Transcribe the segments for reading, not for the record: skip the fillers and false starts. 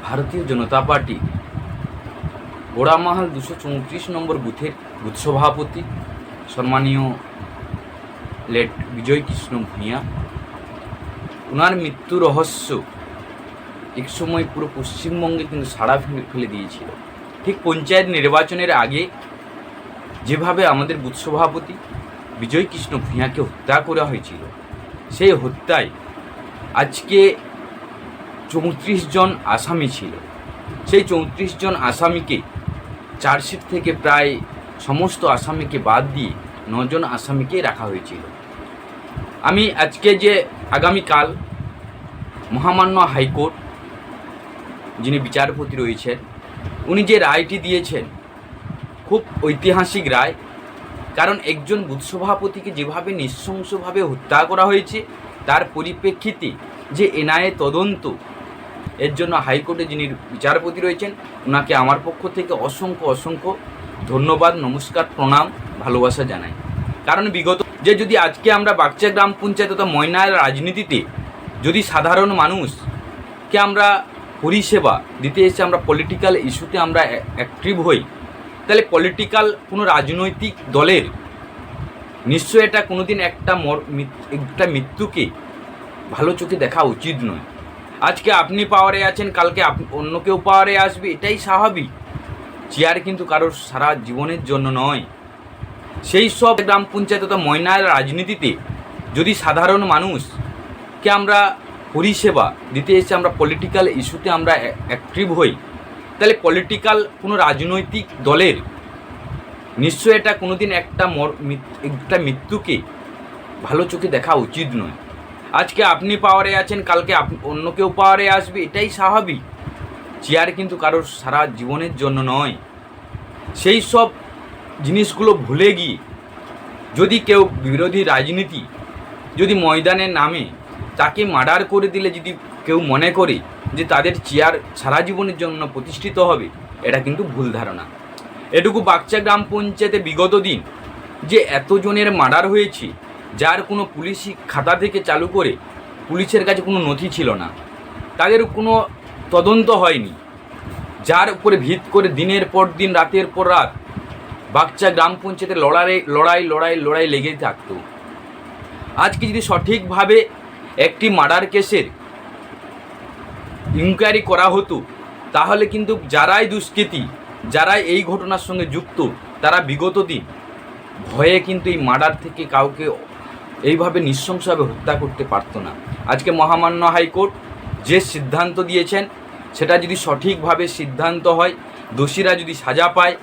ভারতীয় জনতা পার্টি গোড়ামাহাল 234 নম্বর বুথের বুথ সভাপতি সম্মানীয় লেট বিজয় কৃষ্ণ ভূঁইয়া, ওনার মৃত্যু রহস্য একসময় পুরো পশ্চিমবঙ্গে কিন্তু সাড়া ফেলে দিয়েছিল। ঠিক পঞ্চায়েত নির্বাচনের আগে যেভাবে আমাদের বুথ সভাপতি বিজয় কৃষ্ণ ভূঁইয়াকে হত্যা করা হয়েছিল, সেই হত্যায় আজকে 34 জন আসামি ছিল। সেই 34 জন আসামিকে চার্জশিট থেকে প্রায় সমস্ত আসামিকে বাদ দিয়ে 9 জন আসামিকে রাখা হয়েছিল। আমি আজকে যে আগামীকাল মহামান্য হাইকোর্ট যিনি বিচারপতি রয়েছেন, উনি যে রায়টি দিয়েছেন খুব ঐতিহাসিক রায়। কারণ একজন বুথ সভাপতিকে যেভাবে নৃশংসভাবে হত্যা করা হয়েছে, তার পরিপ্রেক্ষিতে যে এনআইএ তদন্ত, এর জন্য হাইকোর্টে যিনি বিচারপতি রয়েছেন ওনাকে আমার পক্ষ থেকে অসংখ্য অসংখ্য ধন্যবাদ, নমস্কার, প্রণাম, ভালোবাসা জানাই। কারণ বিগত যে যদি আজকে আমরা বাগচা গ্রাম পঞ্চায়েত তথা ময়নার রাজনীতিতে যদি সাধারণ মানুষকে আমরা পরিষেবা দিতে এসে আমরা পলিটিক্যাল ইস্যুতে আমরা অ্যাক্টিভ হই, তাহলে পলিটিক্যাল কোনো রাজনৈতিক দলের নিশ্চয়ই এটা কোনোদিন একটা মৃত্যুকে ভালো চোখে দেখা উচিত নয়। আজকে আপনি পাওয়ারে আছেন, কালকে অন্য কেউ পাওয়ারে আসবে, এটাই স্বাভাবিক। চেয়ার কিন্তু কারোর সারা জীবনের জন্য নয়। সেই সব গ্রাম পঞ্চায়েত তথা ময়নার রাজনীতিতে যদি সাধারণ মানুষকে আমরা পরিষেবা দিতে এসে আমরা পলিটিক্যাল ইস্যুতে আমরা অ্যাক্টিভ হই, তাহলে পলিটিক্যাল কোনো রাজনৈতিক দলের নিশ্চয়ই এটা কোনোদিন একটা মৃত্যুকে ভালো চোখে দেখা উচিত নয়। আজকে আপনি পাওয়ারে আছেন, কালকে অন্য কেউ পাওয়ারে আসবে, এটাই স্বাভাবিক। চেয়ার কিন্তু কারোর সারা জীবনের জন্য নয়। সেই সব জিনিসগুলো ভুলে গিয়ে যদি কেউ বিরোধী রাজনীতি যদি ময়দানে নামে তাকে মার্ডার করে দিলে যদি কেউ মনে করে যে তাদের চেয়ার সারা জীবনের জন্য প্রতিষ্ঠিত হবে, এটা কিন্তু ভুল ধারণা। এটুকু বাগচা গ্রাম পঞ্চায়েতে বিগত দিন যে এতজনের মার্ডার হয়েছে, যার কোনো পুলিশি খাতা থেকে চালু করে পুলিশের কাছে কোনো নথি ছিল না, তাদের কোনো তদন্ত হয়নি, যার উপরে ভিত করে দিনের পর দিন রাতের পর রাত বাগচা গ্রাম পঞ্চায়েতে লড়াই লেগেই থাকতো। আজকে যদি সঠিকভাবে একটি মার্ডার কেসের ইনকোয়ারি করা হতো, তাহলে কিন্তু যারাই দুষ্কৃতী, যারাই এই ঘটনার সঙ্গে যুক্ত, তারা বিগত দিন ভয়ে কিন্তু এই মার্ডার থেকে কাউকে এইভাবে নৃশংসভাবে হত্যা করতে পারতো না। আজকে মহামান্য হাইকোর্ট যে সিদ্ধান্ত দিয়েছেন, সেটা যদি সঠিকভাবে সিদ্ধান্ত হয়, দোষীরা যদি সাজা পায়,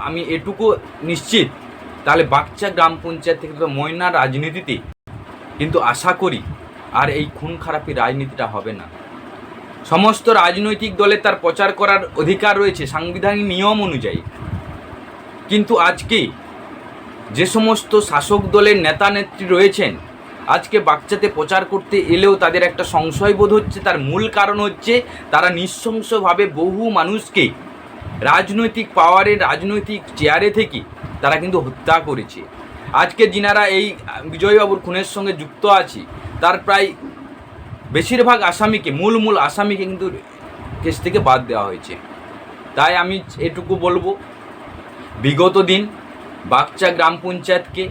আমি এটুকু নিশ্চিত, তাহলে বাগচা গ্রাম পঞ্চায়েত থেকে ময়নার রাজনীতিতে কিন্তু আশা করি আর এই খুন খারাপি রাজনীতিটা হবে না। সমস্ত রাজনৈতিক দলে তার প্রচার করার অধিকার রয়েছে সাংবিধানিক নিয়ম অনুযায়ী, কিন্তু আজকে যে সমস্ত শাসক দলের নেতা নেত্রী রয়েছেন, আজকে বাগচাতে প্রচার করতে এলেও তাদের একটা সংশয় বোধ হচ্ছে। তার মূল কারণ হচ্ছে তারা নৃশংসভাবে বহু মানুষকে রাজনৈতিক পাওয়ারের রাজনৈতিক চেয়ারে থেকে তারা কিন্তু হত্যা করেছে। আজকে যিনারা এই বিজয়বাবুর খুনের সঙ্গে যুক্ত আছে, তার প্রায় বেশিরভাগ আসামিকে মূল আসামিকে কিন্তু কেস থেকে বাদ দেওয়া হয়েছে। তাই আমি এটুকু বলবো, বিগত দিন বাগচা গ্রাম পঞ্চায়েতকে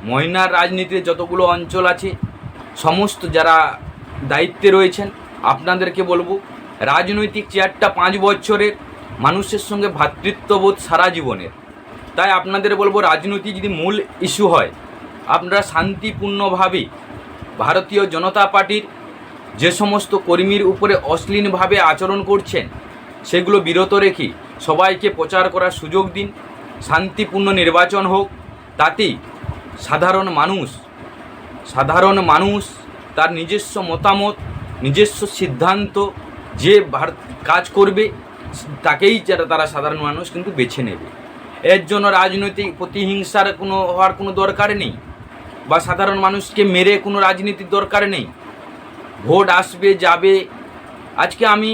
ময়নার রাজনীতিতে যতগুলো অঞ্চল আছে, সমস্ত যারা দায়িত্বে রয়েছেন, আপনাদেরকে বলবো রাজনৈতিক চেয়ারটা 5 বছরের, মানুষের সঙ্গে ভ্রাতৃত্ববোধ সারা জীবনের। তাই আপনাদের বলবো, রাজনীতি যদি মূল ইস্যু হয়, আপনারা শান্তিপূর্ণভাবে ভারতীয় জনতা পার্টির যে সমস্ত কর্মীর উপরে অশ্লীলভাবে আচরণ করছেন, সেগুলো বিরত রেখে সবাইকে প্রচার করার সুযোগ দিন। শান্তিপূর্ণ নির্বাচন হোক, তাতে সাধারণ মানুষ তার নিজস্ব মতামত, নিজস্ব সিদ্ধান্ত যে কাজ করবে তাকেই তারা সাধারণ মানুষ কিন্তু বেছে নেবে। এর জন্য রাজনৈতিক প্রতিহিংসার হওয়ার কোনো দরকার নেই, বা সাধারণ মানুষকে মেরে কোনো রাজনীতির দরকার নেই। ভোট আসবে যাবে। আজকে আমি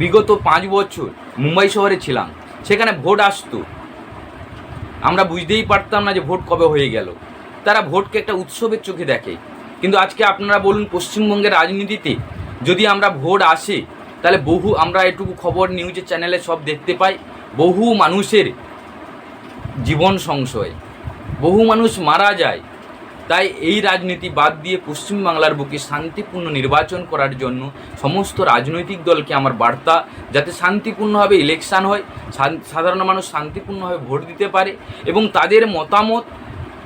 বিগত 5 বছর মুম্বাই শহরে ছিলাম, সেখানে ভোট আসতো, আমরা বুঝতেই পারতাম না যে ভোট কবে হয়ে গেল। তারা ভোটকে একটা উৎসবের চোখে দেখে। কিন্তু আজকে আপনারা বলুন, পশ্চিমবঙ্গের রাজনীতিতে যদি আমরা ভোট আসে তাহলে বহু আমরা এটুকু খবর নিউজের চ্যানেলে সব দেখতে পাই, বহু মানুষের জীবন সংশয়, বহু মানুষ মারা যায়। তাই এই রাজনীতি বাদ দিয়ে পশ্চিমবাংলার বুকে শান্তিপূর্ণ নির্বাচন করার জন্য সমস্ত রাজনৈতিক দলকে আমার বার্তা, যাতে শান্তিপূর্ণভাবে ইলেকশন হয়, সাধারণ মানুষ শান্তিপূর্ণভাবে ভোট দিতে পারে এবং তাদের মতামত,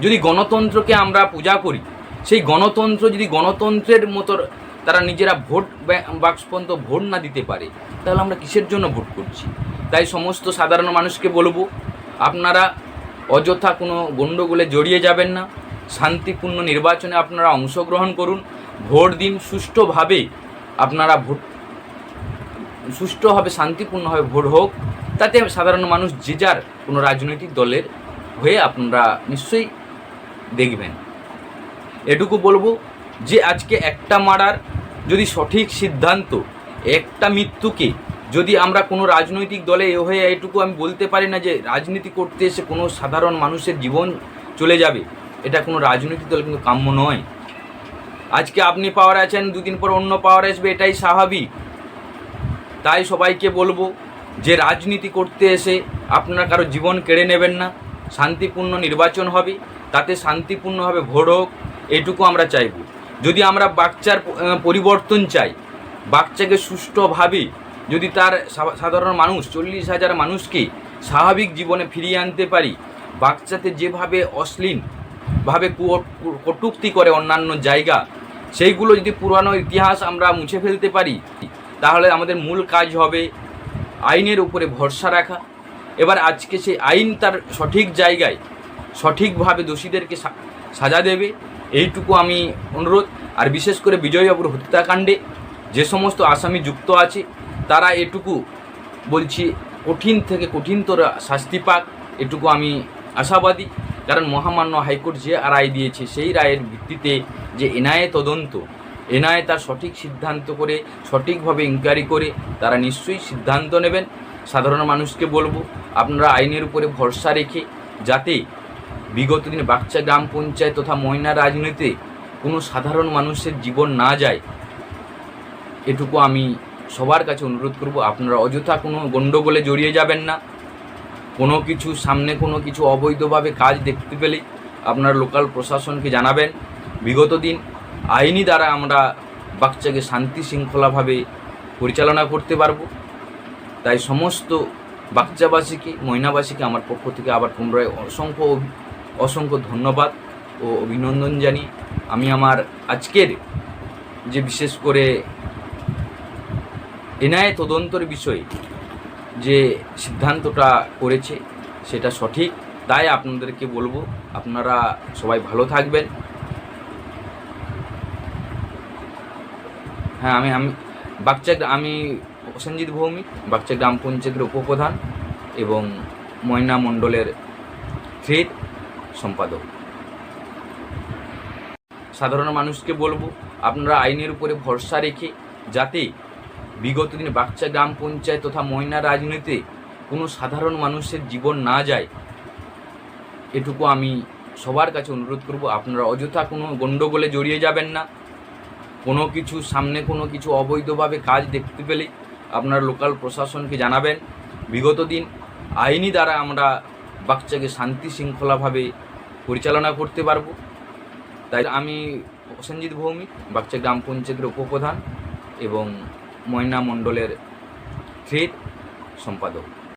যদি গণতন্ত্রকে আমরা পূজা করি, সেই গণতন্ত্র যদি গণতন্ত্রের মতো তারা নিজেরা ভোট বাক্স পর্যন্ত ভোট না দিতে পারে, তাহলে আমরা কিসের জন্য ভোট করছি? তাই সমস্ত সাধারণ মানুষকে বলবো, আপনারা অযথা কোনো গণ্ডগোলে জড়িয়ে যাবেন না, শান্তিপূর্ণ নির্বাচনে আপনারা অংশগ্রহণ করুন, ভোট দিন, সুষ্ঠুভাবে আপনারা সুষ্ঠুভাবে শান্তিপূর্ণভাবে ভোট হোক, তাতে সাধারণ মানুষ যে যার কোনো রাজনৈতিক দলের হয়ে আপনারা নিশ্চয়ই দেখবেন। এটুকু বলবো যে আজকে একটা মারার যদি সঠিক সিদ্ধান্ত, একটা মৃত্যুকে যদি আমরা কোনো রাজনৈতিক দলে হয়ে এটুকু আমি বলতে পারি না যে রাজনীতি করতে এসে কোনো সাধারণ মানুষের জীবন চলে যাবে, এটা কোনো রাজনৈতিক দল কিন্তু কাম্য নয়। আজকে আপনি পাওয়ারে আছেন, দুদিন পর অন্য পাওয়ারে আসবে, এটাই স্বাভাবিক। তাই সবাইকে বলবো যে রাজনীতি করতে এসে আপনারা কারো জীবন কেড়ে নেবেন না, শান্তিপূর্ণ নির্বাচন হবে, তাতে শান্তিপূর্ণভাবে ভোট হোক, এইটুকু আমরা চাইব। যদি আমরা বাচ্চার পরিবর্তন চাই, বাচ্চাকে সুষ্ঠুভাবে যদি তার সাধারণ মানুষ 40,000 মানুষকে স্বাভাবিক জীবনে ফিরিয়ে আনতে পারি, বাচ্চাতে যেভাবে অশ্লীলভাবে কটূক্তি করে অন্যান্য জায়গা, সেইগুলো যদি পুরানো ইতিহাস আমরা মুছে ফেলতে পারি, তাহলে আমাদের মূল কাজ হবে আইনের উপরে ভরসা রাখা। এবার আজকে সেই আইন তার সঠিক জায়গায় সঠিকভাবে দোষীদেরকে সাজা দেবে, এইটুকু আমি অনুরোধ। আর বিশেষ করে বিজয়বাবুর হত্যাকাণ্ডে যে সমস্ত আসামি যুক্ত আছে, তারা এটুকু বলছি কঠিন থেকে কঠিনতর শাস্তি পাক, এটুকু আমি আশাবাদী। কারণ মহামান্য হাইকোর্ট যে রায় দিয়েছে, সেই রায়ের ভিত্তিতে যে এনআইএ তদন্ত, এনআইএ তার সঠিক সিদ্ধান্ত করে, সঠিকভাবে ইনকোয়ারি করে তারা নিশ্চয়ই সিদ্ধান্ত নেবেন। সাধারণ মানুষকে বলবো, আপনারা আইনের উপরে ভরসা রেখে, যাতে বিগত দিনে বাগচা গ্রাম পঞ্চায়েত তথা ময়না রাজনীতিতে কোনো সাধারণ মানুষের জীবন না যায়, এটুকু আমি সবার কাছে অনুরোধ করব। আপনারা অযথা কোনো গণ্ডগোলে জড়িয়ে যাবেন না, কোনো কিছু সামনে কোনো কিছু অবৈধভাবে কাজ দেখতে পেলে আপনারা লোকাল প্রশাসনকে জানাবেন। বিগত দিন আইনি দ্বারা আমরা বাচ্চাকে শান্তি শৃঙ্খলাভাবে পরিচালনা করতে পারবো। তাই সমস্ত বাচ্চাবাসীকে, ময়নাবাসীকে আমার পক্ষ থেকে আবার পুনরায় অসংখ্য ধন্যবাদ ও অভিনন্দন জানিয়ে আমি আমার আজকের যে বিশেষ করে এনআইএ তদন্তের বিষয়ে যে সিদ্ধান্তটা করেছে সেটা সঠিক। তাই আপনাদেরকে বলবো, আপনারা সবাই ভালো থাকবেন। হ্যাঁ, আমি প্রসেনজিৎ ভৌমিক, বাগচা গ্রাম পঞ্চায়েতের উপপ্রধান এবং ময়না মণ্ডলের থ্রেড সম্পাদক। সাধারণ মানুষকে বলবো, আপনারা আইনের উপরে ভরসা রেখে, যাতে বিগত দিনে বাগচা গ্রাম পঞ্চায়েত তথা ময়না রাজনীতিতে কোনো সাধারণ মানুষের জীবন না যায়, এটুকু আমি সবার কাছে অনুরোধ করব। আপনারা অযথা কোনো গণ্ডগোলে জড়িয়ে যাবেন না, কোনো কিছু সামনে কোনো কিছু অবৈধভাবে কাজ দেখতে পেলে আপনারা লোকাল প্রশাসনকে জানাবেন। বিগত দিন আইনি দ্বারা আমরা বাচ্চাকে শান্তি শৃঙ্খলাভাবে পরিচালনা করতে পারবো। তাই আমি প্রসেনজিৎ ভৌমিক, বাগচা গ্রাম পঞ্চায়েতের উপপ্রধান এবং ময়না মণ্ডলের থ্রেড সম্পাদক।